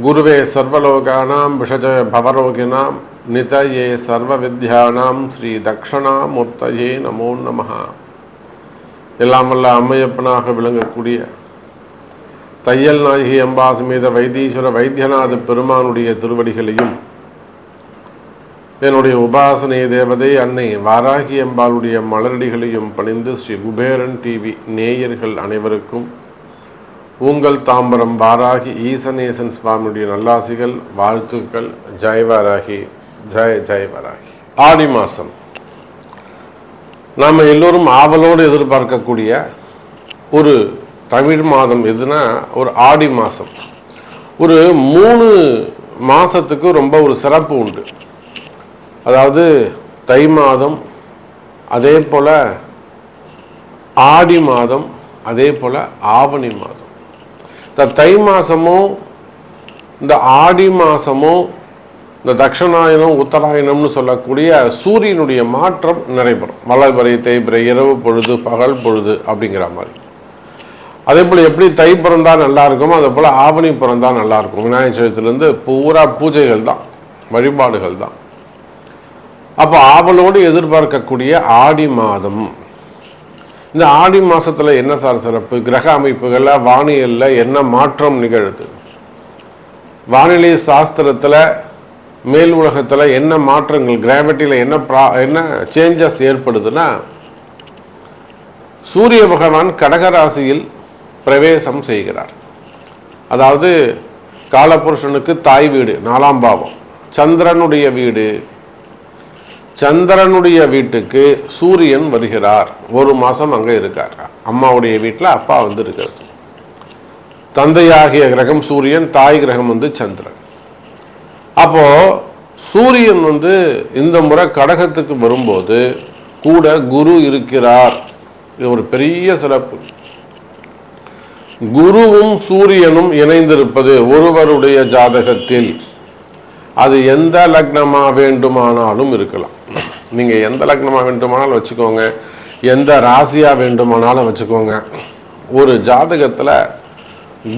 குருவே சர்வலோகானாம் விஷஜய பவரோகிணாம் நிதயே சர்வ வித்யானாம் ஸ்ரீ தக்ஷணாமூர்த்தயே நமோ நமஹ. எல்லாம் வல்ல அம்மையப்பனாக விளங்கக்கூடிய தையல் நாயகி அம்பாசமேத வைத்தீஸ்வர வைத்தியநாத பெருமானுடைய திருவடிகளையும், என்னுடைய உபாசனை தேவதை அன்னை வாராகி அம்பாளுடைய மலரடிகளையும் பணிந்து ஸ்ரீ குபேரன் டிவி நேயர்கள் அனைவருக்கும் உங்கள் தாம்பரம் வாராகி ஈசனேசன் சுவாமியுடைய நல்லாசிகள், வாழ்த்துக்கள். ஜெய் வாராகி, ஜெய் ஜெய் வாராகி. ஆடி மாதம் நாம் எல்லோரும் ஆவலோடு எதிர்பார்க்கக்கூடிய ஒரு தமிழ் மாதம் எதுனா ஒரு ஆடி மாதம். ஒரு 3 மாதத்துக்கு ரொம்ப ஒரு சிறப்பு உண்டு. அதாவது தை மாதம், அதே போல் ஆடி மாதம், அதே போல் ஆவணி மாதம். இந்த தை மாதமும் இந்த ஆடி மாதமும் இந்த தட்சிணாயனம் உத்தராயணம்னு சொல்லக்கூடிய சூரியனுடைய மாற்றம் நடைபெறும். வளர்பிறை தேய்பிறை, இரவு பொழுது பகல் பொழுது அப்படிங்கிற மாதிரி. அதே போல் எப்படி தை பிறந்தா நல்லா இருக்குமோ அதே போல் ஆவணி பிறந்தா நல்லா இருக்கும். விநாயகர் சதுர்த்தியிலேருந்து பூரா பூஜைகள் தான், வழிபாடுகள் தான். அப்போ ஆவலோடு எதிர்பார்க்கக்கூடிய ஆடி மாதம். இந்த ஆடி மாதத்தில் என்ன சார் சிறப்பு? கிரக அமைப்புகளில் வானியலில் என்ன மாற்றம் நிகழுது? வானிலை சாஸ்திரத்தில் மேல் உலகத்தில் என்ன மாற்றங்கள், கிராவிட்டியில் என்ன சேஞ்சஸ் ஏற்படுதுன்னா, சூரிய பகவான் கடகராசியில் பிரவேசம் செய்கிறார். அதாவது காலபுருஷனுக்கு தாய் வீடு 4ஆம் பாவம், சந்திரனுடைய வீடு. சந்திரனுடைய வீட்டுக்கு சூரியன் வருகிறார். 1 மாதம் அங்கே இருக்கார். அம்மாவுடைய வீட்டில் அப்பா வந்து இருக்கிறது. தந்தையாகிய கிரகம் சூரியன், தாய் கிரகம் வந்து சந்திரன். அப்போ சூரியன் வந்து இந்த முறை கடகத்துக்கு வரும்போது கூட குரு இருக்கிறார். இது ஒரு பெரிய சிறப்பு. குருவும் சூரியனும் இணைந்திருப்பது ஒருவருடைய ஜாதகத்தில் அது எந்த லக்னமா வேண்டுமானாலும் இருக்கலாம். நீங்க எந்த லக்னமா வேண்டுமானாலும் வச்சுக்கோங்க, எந்த ராசியா வேண்டுமானாலும் வச்சுக்கோங்க. ஒரு ஜாதகத்துல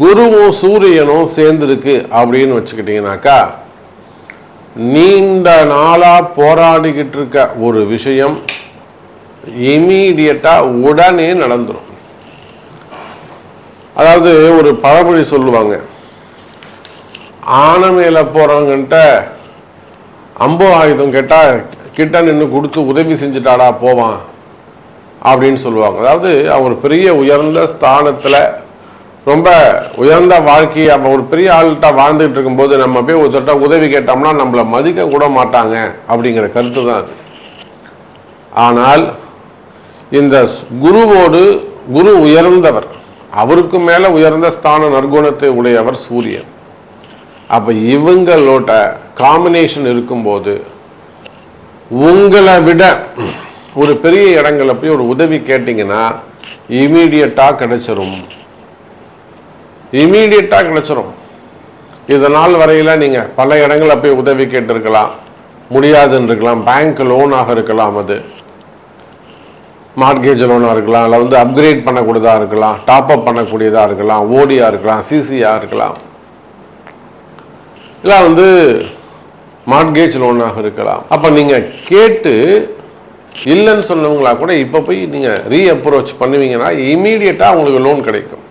குருவும் சூரியனும் சேர்ந்திருக்கு அப்படின்னு வச்சுக்கிட்டீங்கன்னாக்கா, நீண்ட நாளா போராடிக்கிட்டு இருக்க ஒரு விஷயம் இமீடியட்டா உடனே நடந்துடும். அதாவது ஒரு பழமொழி சொல்லுவாங்க, ஆனை மேல போறவங்கிட்ட அம்பு ஆயுதம் கேட்டா கிட்ட நின்று கொடுத்து உதவி செஞ்சுட்டாடா போவான் அப்படின்னு சொல்லுவாங்க. அதாவது அவர் பெரிய உயர்ந்த ஸ்தானத்துல ரொம்ப உயர்ந்த வாழ்க்கையை அவன் ஒரு பெரிய ஆள்கிட்ட வாழ்ந்துட்டு இருக்கும்போது நம்ம போய் ஒருத்தட்ட உதவி கேட்டோம்னா நம்மளை மதிக்க கூட மாட்டாங்க அப்படிங்கிற கருத்து தான் அது. ஆனால் இந்த குருவோடு குரு உயர்ந்தவர், அவருக்கு மேல உயர்ந்த ஸ்தான நற்குணத்தை உடையவர் சூரியன். அப்ப இவங்களோட காம்பினேஷன் இருக்கும்போது உங்களை விட ஒரு பெரிய இடங்களை போய் ஒரு உதவி கேட்டீங்கன்னா இமீடியட்டா கிடைச்சிரும். இதனால் வரையில நீங்க பல இடங்களை போய் உதவி கேட்டிருக்கலாம், முடியாதுன்னு இருக்கலாம். பேங்க் லோனாக இருக்கலாம், அது மார்கேஜ் லோனாக இருக்கலாம், இல்லை வந்து அப்கிரேட் பண்ணக்கூடியதாக இருக்கலாம், டாப் அப் பண்ணக்கூடியதாக இருக்கலாம், ஓடியா இருக்கலாம், சிசியா இருக்கலாம், இல்லை வந்து மார்கேஜ் லோனாக இருக்கலாம். அப்போ நீங்கள் கேட்டு இல்லைன்னு சொன்னவங்களா கூட இப்போ போய் நீங்கள் ரீஅப்ரோச் பண்ணுவீங்கன்னா இமீடியட்டாக உங்களுக்கு லோன் கிடைக்கும்.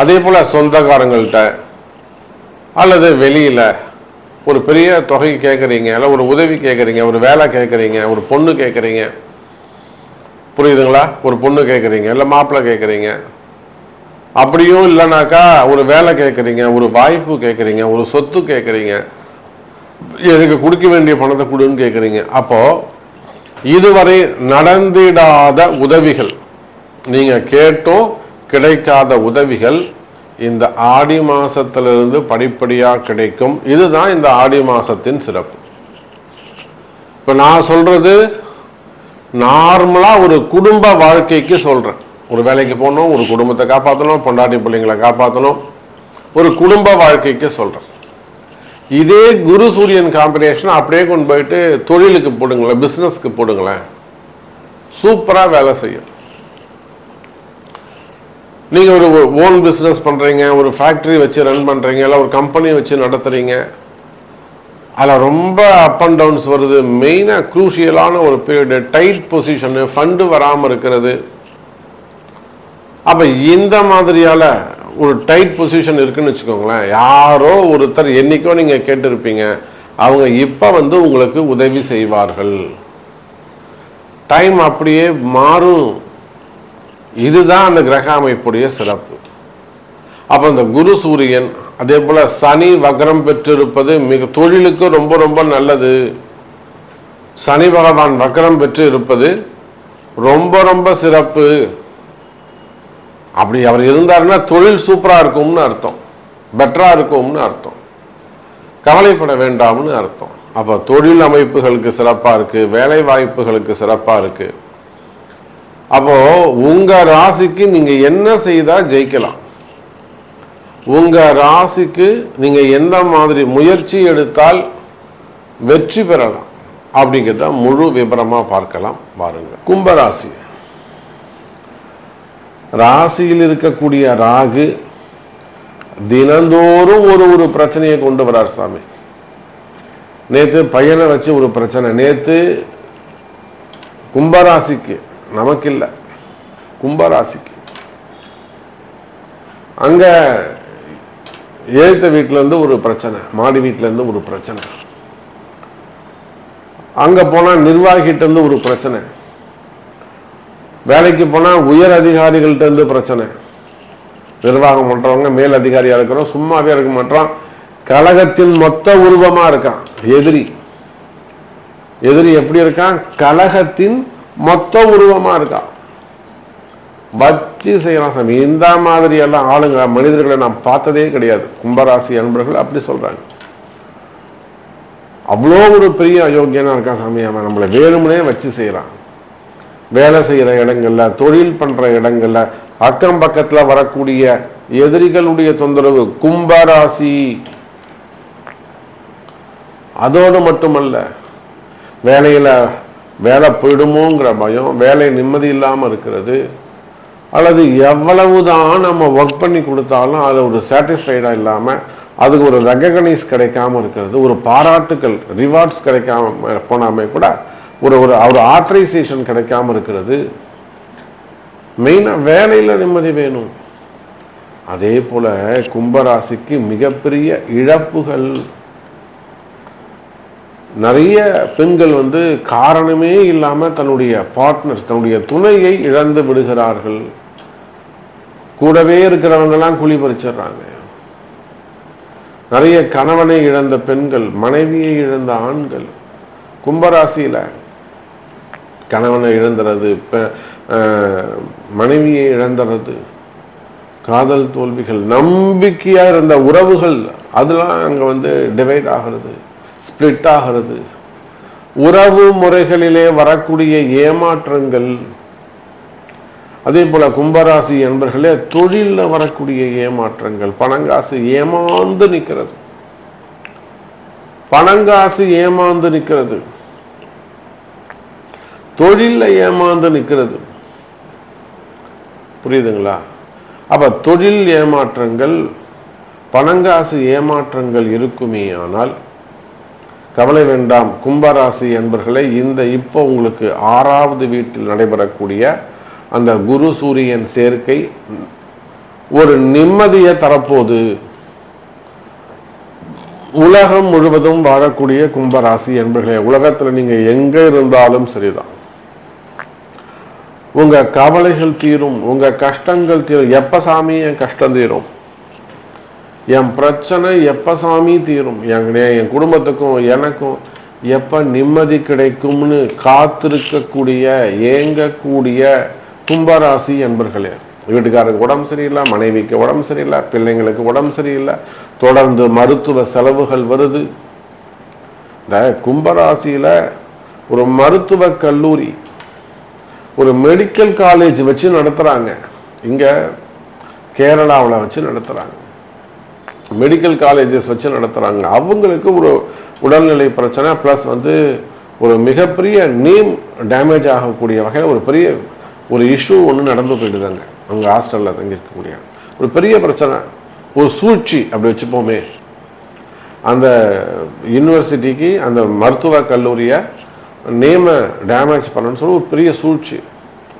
அதே போல் சொந்தக்காரங்கள்ட்ட அல்லது வெளியில் ஒரு பெரிய தொகை கேட்குறீங்க, இல்லை ஒரு உதவி கேட்குறீங்க, ஒரு வேலை கேட்குறீங்க, ஒரு பொண்ணு கேட்குறீங்க, புரியுதுங்களா? ஒரு பொண்ணு கேட்குறீங்க, இல்லை மாப்பிள்ளை கேட்குறீங்க, அப்படியும் இல்லைனாக்கா ஒரு வேலை கேட்குறீங்க, ஒரு வாய்ப்பு கேட்குறீங்க, ஒரு சொத்து கேட்குறீங்க, எனக்கு கொடுக்க வேண்டிய பணத்தை கொடுன்னு கேட்குறீங்க. அப்போது இதுவரை நடந்திடாத உதவிகள், நீங்கள் கேட்டும் கிடைக்காத உதவிகள் இந்த ஆடி மாசத்திலிருந்து படிப்படியாக கிடைக்கும். இதுதான் இந்த ஆடி மாசத்தின் சிறப்பு. இப்போ நான் சொல்றது நார்மலா ஒரு குடும்ப வாழ்க்கைக்கு சொல்றேன். ஒரு வேலைக்கு போகணும், ஒரு குடும்பத்தை காப்பாற்றணும், பொண்டாட்டி பிள்ளைங்களை காப்பாற்றணும், ஒரு குடும்ப வாழ்க்கைக்கு சொல்றேன். இதே குரு சூரியன் காம்பினேஷன் அப்படியே கொண்டு போயிட்டு தொழிலுக்கு போடுங்களேன், பிஸ்னஸ்க்கு போடுங்களேன், சூப்பராக வேலை செய்யும். நீங்கள் ஒரு ஓன் பிஸ்னஸ் பண்ணுறீங்க, ஒரு ஃபேக்ட்ரி வச்சு ரன் பண்ணுறீங்க, இல்லை ஒரு கம்பெனி வச்சு நடத்துகிறீங்க, அதில் ரொம்ப அப் அண்ட் டவுன்ஸ் வருது. மெயினாக க்ரூஷியலான ஒரு பீரியடு, டைட் பொசிஷனு, ஃபண்டு வராமல் இருக்கிறது. அப்போ இந்த மாதிரியால் ஒரு டைட் பொசிஷன் இருக்குன்னு வச்சுக்கோங்களேன். யாரோ ஒருத்தர் என்னைக்கோ நீங்கள் கேட்டிருப்பீங்க, அவங்க இப்போ உங்களுக்கு உதவி செய்வார்கள். டைம் அப்படியே மாறும். இதுதான் அந்த கிரக அமைப்புடைய சிறப்பு. அப்போ இந்த குரு சூரியன், அதே போல சனி வக்ரம் பெற்றிருப்பது மிக தொழிலுக்கு ரொம்ப ரொம்ப நல்லது. சனி பகவான் வக்ரம் பெற்று இருப்பது ரொம்ப ரொம்ப சிறப்பு. அப்படி அவர் இருந்தாருன்னா தொழில் சூப்பரா இருக்கும்னு அர்த்தம், பெட்டரா இருக்கும்னு அர்த்தம், கவலைப்பட வேண்டாம்னு அர்த்தம். அப்போ தொழில் அமைப்புகளுக்கு சிறப்பா இருக்கு, வேலை வாய்ப்புகளுக்கு சிறப்பா இருக்கு. அப்போ உங்க ராசிக்கு நீங்க என்ன செய்தா ஜெயிக்கலாம், உங்க ராசிக்கு நீங்க எந்த மாதிரி முயற்சி எடுத்தால் வெற்றி பெறலாம் அப்படிங்கிறத முழு விபரமா பார்க்கலாம் பாருங்க. கும்பராசி, ராசியில் இருக்கக்கூடிய ராகு தினந்தோறும் ஒரு பிரச்சனையை கொண்டு வரார் சாமி. நேற்று பையனை வச்சு ஒரு பிரச்சனை, நேற்று கும்பராசிக்கு, நமக்கு இல்லை, கும்பராசிக்கு அங்க எழுத்த வீட்டுல இருந்து ஒரு பிரச்சனை, மாடி வீட்டுல இருந்து ஒரு பிரச்சனை, அங்க போனா நிர்வாகிட்ட இருந்து ஒரு பிரச்சனை, வேலைக்கு போனா உயர் அதிகாரிகள்ட்ட இருந்து பிரச்சனை. நிர்வாகம் பண்றவங்க மேல் அதிகாரியா இருக்கிறோம், சும்மாவே இருக்க மாட்டோம், கலகத்தின் மொத்த உருவமா இருக்கான் எதிரி. எதிரி எப்படி இருக்கான்? கலகத்தின் மொத்த உருவமா இருக்கான், வச்சு செய்யலாம் சாமி. இந்த மாதிரி எல்லாம் ஆளுங்க மனிதர்களை நான் பார்த்ததே கிடையாது. கும்பராசி அன்பர்கள் அப்படி சொல்றாங்க. அவ்வளோ ஒரு பெரிய அயோக்கியனா இருக்கான் சாமி. அவன் நம்மளை வேணும்னே வச்சு செய்யறான். வேலை செய்யற இடங்கள்ல, தொழில் பண்ற இடங்கள்ல, அக்கம் பக்கத்துல வரக்கூடிய எதிரிகளுடைய தொந்தரவு. கும்பராசி அதோடு மட்டுமல்ல, வேலையில வேலை போயிடுமோங்கிற பயம், வேலை நிம்மதி இல்லாம இருக்கிறது, அல்லது எவ்வளவுதான் நம்ம ஒர்க் பண்ணி கொடுத்தாலும் அது ஒரு சாட்டிஸ்ஃபைடா இல்லாம, அதுக்கு ஒரு ரெகக்னைஸ் கிடைக்காம இருக்கிறது, ஒரு பாராட்டுக்கள் ரிவார்ட்ஸ் கிடைக்காம போனாமே கூட ஒரு ஆத்தரைசேஷன் கிடைக்காம இருக்கிறது. மெயினா வேலையில நிம்மதி வேணும். அதே போல கும்பராசிக்கு மிகப்பெரிய இழப்புகள். நிறைய பெண்கள் காரணமே இல்லாம தன்னுடைய பார்ட்னர், தன்னுடைய துணையை இழந்து விடுகிறார்கள். கூடவே இருக்கிறவங்க எல்லாம் குழி பறிச்சிடுறாங்க. நிறைய கணவனை இழந்த பெண்கள், மனைவியை இழந்த ஆண்கள். கும்பராசியில கணவனை இழந்துறது, மனைவியை இழந்துறது, காதல் தோல்விகள், நம்பிக்கையா இருந்த உறவுகள் அதெல்லாம் அங்க டிவைட் ஆகிறது, ஸ்பிளிட் ஆகிறது. உறவு முறைகளிலே வரக்கூடிய ஏமாற்றங்கள். அதே போல கும்பராசி என்பர்களே தொழில வரக்கூடிய ஏமாற்றங்கள். பணங்காசு ஏமாந்து நிற்கிறது, பணங்காசு ஏமாந்து நிற்கிறது, தொழில ஏமாந்து நிற்கிறது. புரியுதுங்களா? அப்ப தொழில் ஏமாற்றங்கள், பணங்காசு ஏமாற்றங்கள் இருக்குமே. ஆனால் கவலை வேண்டாம் கும்பராசி என்பர்களே. இப்போ உங்களுக்கு 6வது வீட்டில் நடைபெறக்கூடிய அந்த குரு சூரியன் சேர்க்கை ஒரு நிம்மதியை தரப்போது. உலகம் முழுவதும் வாழக்கூடிய கும்பராசி என்பர்களே, உலகத்துல நீங்க எங்க இருந்தாலும் சரிதான், உங்க கவலைகள் தீரும், உங்க கஷ்டங்கள் தீரும். எப்ப சாமி என் கஷ்டம் தீரும், என் பிரச்சனை எப்ப சாமி தீரும், என் குடும்பத்துக்கும் எனக்கும் எப்ப நிம்மதி கிடைக்கும்னு காத்திருக்கக்கூடிய ஏங்கக்கூடிய கும்பராசி என்பர்களே. வீட்டுக்காரருக்கு உடம்பு சரியில்லை, மனைவிக்கு உடம்பு சரியில்லை, பிள்ளைங்களுக்கு உடம்பு சரியில்லை, தொடர்ந்து மருத்துவ செலவுகள் வருது. இந்த கும்பராசியில ஒரு மருத்துவ கல்லூரி, ஒரு மெடிக்கல் காலேஜ் வச்சு நடத்துறாங்க. இங்க கேரளாவில் வச்சு நடத்துறாங்க, மெடிக்கல் காலேஜஸ் வச்சு நடத்துறாங்க. அவங்களுக்கு ஒரு உடல்நிலை பிரச்சனை பிளஸ் ஒரு மிகப்பெரிய நேம் டேமேஜ் ஆகக்கூடிய வகையில் ஒரு பெரிய ஒரு இஷ்யூ ஒன்று நடந்து போயிடுதாங்க. அங்கே ஹாஸ்டலில் தங்கியிருக்கக்கூடிய ஒரு பெரிய பிரச்சனை, ஒரு சூழ்ச்சி அப்படி வச்சுப்போமே. அந்த யூனிவர்சிட்டிக்கு அந்த மருத்துவக் கல்லூரியை நேமை டேமேஜ் பண்ணணும்னு சொல்லி ஒரு பெரிய சூழ்ச்சி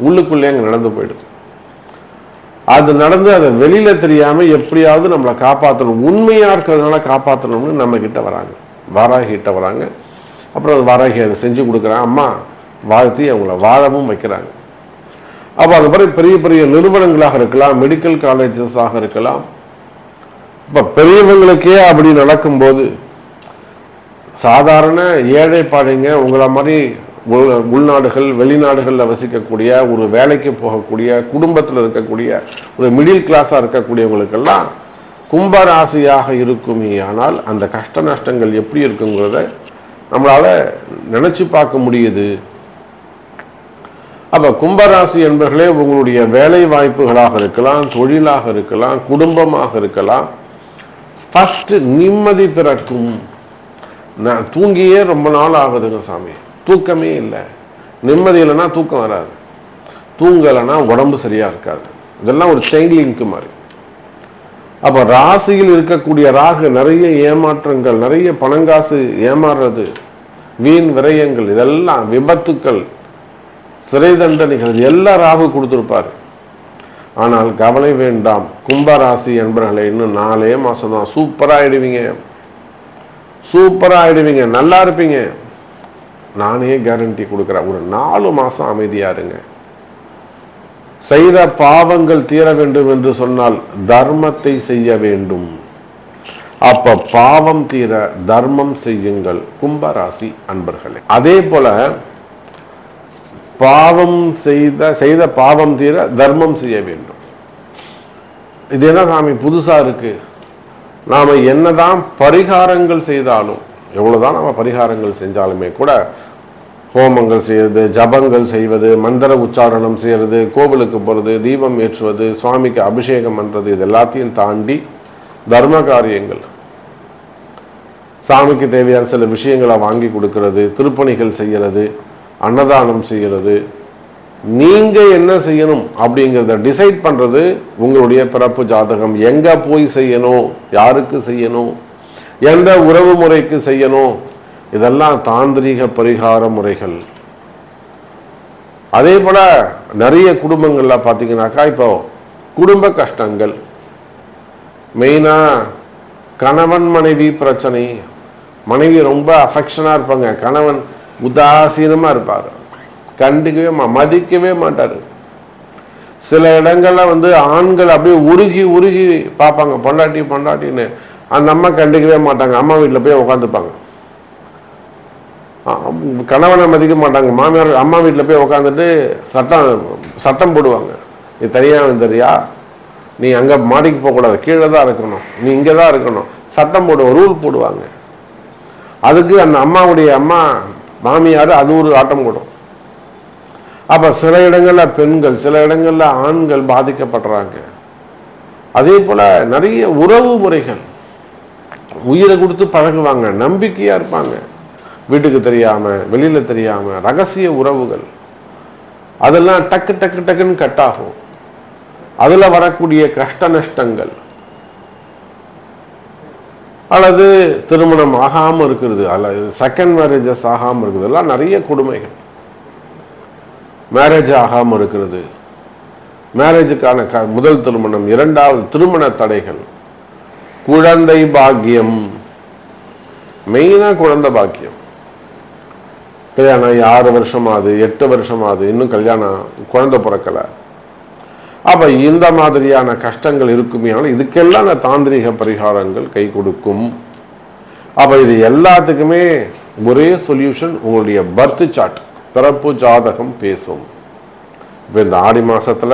உள்ளுக்குள்ளே அங்கே நடந்து போயிடுது. அது நடந்து அதை வெளியில தெரியாம எப்படியாவது நம்மளை காப்பாற்றணும், உண்மையா இருக்கிறதுனால காப்பாற்றணும்னு நம்ம கிட்ட வராங்க, வாராகிட்ட வராங்க. அப்புறம் அது வாராகி அதை செஞ்சு கொடுக்குறாங்க, அம்மா வாழ்த்தி அவங்கள வாழவும் வைக்கிறாங்க. அப்போ அது மாதிரி பெரிய பெரிய நிறுவனங்களாக இருக்கலாம், மெடிக்கல் காலேஜஸாக இருக்கலாம். இப்போ பெரியவங்களுக்கே அப்படி நடக்கும்போது சாதாரண ஏழை பாழைங்க உங்களை மாதிரி உள்நாடுகள் வெளிநாடுகளில் வசிக்கக்கூடிய ஒரு வேலைக்கு போகக்கூடிய குடும்பத்தில் இருக்கக்கூடிய ஒரு மிடில் கிளாஸாக இருக்கக்கூடியவங்களுக்கெல்லாம் கும்பராசியாக இருக்குமே. ஆனால் அந்த கஷ்ட நஷ்டங்கள் எப்படி இருக்குங்கிறத நம்மளால நினைச்சு பார்க்க முடியுது. அப்ப கும்பராசி என்பர்களே உங்களுடைய வேலை வாய்ப்புகளாக இருக்கலாம், தொழிலாக இருக்கலாம், குடும்பமாக இருக்கலாம். ஃபர்ஸ்ட் நிம்மதி பிறக்கும். நான் தூங்கியே ரொம்ப நாள் ஆகுதுங்க சாமி, தூக்கமே இல்லை. நிம்மதி இல்லைன்னா தூக்கம் வராது, தூங்கலைன்னா உடம்பு சரியா இருக்காது. இதெல்லாம் ஒரு செயின் லிங்க் மாதிரி. அப்ப ராசியில் இருக்கக்கூடிய ராகு நிறைய ஏமாற்றங்கள், நிறைய பணங்காசு ஏமாறுறது, வீண் விரயங்கள், இதெல்லாம் விபத்துக்கள், சிறை தண்டனைகள், எல்லா ராகு கொடுத்திருப்பாரு. ஆனால் கவலை வேண்டாம் கும்பராசி என்பவர்களை, இன்னும் 4 மாசம் தான் சூப்பரா ஆயிடுவீங்க, சூப்பரா ஆயிடுவீங்க, நல்லா இருப்பீங்க. நானே கேரண்டி கொடுக்குறேன். ஒரு 4 மாசம் அமைதியா இருங்க. செய்த பாவங்கள் தீர வேண்டும் என்று சொன்னால் தர்மத்தை செய்ய வேண்டும். அப்ப பாவம் தீர தர்மம் செய்யுங்கள் கும்பராசி அன்பர்களே. அதே போல பாவம் செய்த பாவம் தீர தர்மம் செய்ய வேண்டும். இது என்ன சாமி புதுசா இருக்கு? நாம என்னதான் பரிகாரங்கள் செய்தாலும், எவ்வளவுதான் நாம பரிகாரங்கள் செஞ்சாலுமே கூட, ஹோமங்கள் செய்வது, ஜபங்கள் செய்வது, மந்திர உச்சாரணம் செய்யறது, கோவிலுக்கு போறது, தீபம் ஏற்றுவது, சுவாமிக்கு அபிஷேகம் பண்றது, இது எல்லாத்தையும் தாண்டி தர்ம காரியங்கள், சாமிக்கு தேவையான சில விஷயங்களை வாங்கி கொடுக்கிறது, திருப்பணிகள் செய்யறது, அன்னதானம் செய்யறது, நீங்க என்ன செய்யணும் அப்படிங்கிறத டிசைட் பண்றது உங்களுடைய பிறப்பு ஜாதகம். எங்க போய் செய்யணும், யாருக்கு செய்யணும், எந்த உறவு முறைக்கு செய்யணும், இதெல்லாம் தாந்திரீக பரிகார முறைகள். அதே போல நிறைய குடும்பங்கள்ல பாத்தீங்கன்னாக்கா இப்போ குடும்ப கஷ்டங்கள், மெயினா கணவன் மனைவி பிரச்சனை. மனைவி ரொம்ப அஃபெக்ஷனா இருப்பாங்க, கணவன் உதாசீனமா இருப்பாரு, கண்டுக்கவே மதிக்கவே மாட்டாரு. சில இடங்கள்ல ஆண்கள் அப்படியே உருகி உருகி பார்ப்பாங்க, பொண்டாட்டி பொண்டாட்டின்னு. அந்த அம்மா கண்டுக்கவே மாட்டாங்க, அம்மா வீட்டில் போய் உட்காந்துப்பாங்க. கணவனை மதிக்க மாட்டாங்க, மாமியார் அம்மா வீட்டில் போய் உட்காந்துட்டு சட்டம் போடுவாங்க. நீ தனியாக வந்துறியா, நீ அங்கே மாடிக்கு போகக்கூடாது, கீழே தான் இருக்கணும், நீ இங்கே தான் இருக்கணும், சட்டம் போடுவோம், ரூல் போடுவாங்க. அதுக்கு அந்த அம்மாவுடைய அம்மா மாமியார் அது ஒரு ஆட்டம் போடும். அப்ப சில இடங்கள்ல பெண்கள், சில இடங்கள்ல ஆண்கள் பாதிக்கப்படுறாங்க. அதே போல நிறைய உறவு முறைகள், உயிரை கொடுத்து பழகுவாங்க, நம்பிக்கையா இருப்பாங்க, வீட்டுக்கு தெரியாம வெளியில தெரியாம ரகசிய உறவுகள், அதெல்லாம் டக்கு டக்கு டக்குன்னு கட் ஆகும். அதுல வரக்கூடிய கஷ்ட நஷ்டங்கள், அல்லது திருமணம் ஆகாம இருக்கிறது, அல்லது செகண்ட் மேரேஜஸ் ஆகாம இருக்கிறது, எல்லாம் நிறைய கொடுமைகள். மேரேஜ் ஆகாம இருக்கிறது, மேரேஜுக்கான முதல் திருமணம், 2வது திருமண தடைகள், குழந்தை பாக்கியம், மெயினா குழந்தை பாக்கியம். கல்யாணம் 6 வருஷமாவது 8 வருஷமாவது இன்னும் கல்யாணம் குழந்தை பிறக்கல. அப்ப இந்த மாதிரியான கஷ்டங்கள் இருக்குமே. இதுக்கெல்லாம் அந்த தாந்திரிக பரிகாரங்கள் கை கொடுக்கும். அப்ப இது எல்லாத்துக்குமே ஒரே சொல்யூஷன், உங்களுடைய பர்த் சார்ட், பிறப்பு ஜாதகம் பேசும். இப்ப இந்த ஆடி மாசத்துல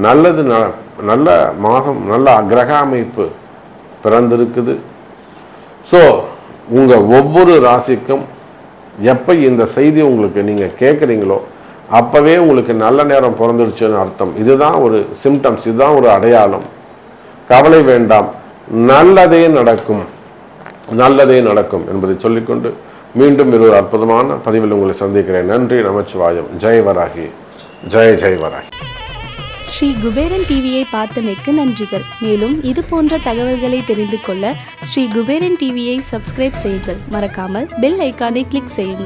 நல்லது, நல்ல மாதம், நல்ல கிரக அமைப்பு பிறந்திருக்குது. ஸோ உங்க ஒவ்வொரு ராசிக்கும் எப்ப இந்த செய்தி உங்களுக்கு நீங்க கேட்குறீங்களோ அப்பவே உங்களுக்கு நல்ல நேரம் பிறந்துருச்சுன்னு அர்த்தம். இதுதான் ஒரு சிம்டம்ஸ், இதுதான் ஒரு அடையாளம். கவலை வேண்டாம், நல்லதே நடக்கும், நல்லதே நடக்கும் என்பதை சொல்லிக்கொண்டு மீண்டும் ஒரு அற்புதமான பதிவில் உங்களை சந்திக்கிறேன். நன்றி, நமச்சிவாயம். ஜெய் வராகி, ஜெய் ஜெய் வராகி. ஸ்ரீ குபேரன் டிவியை பார்த்தமைக்கு நன்றிகள். மேலும் இது போன்ற தகவல்களை தெரிந்து கொள்ள ஸ்ரீ குபேரன் டிவியை சப்ஸ்கிரைப் செய்யுங்கள். மறக்காமல் பெல் ஐக்கானை கிளிக் செய்யுங்கள்.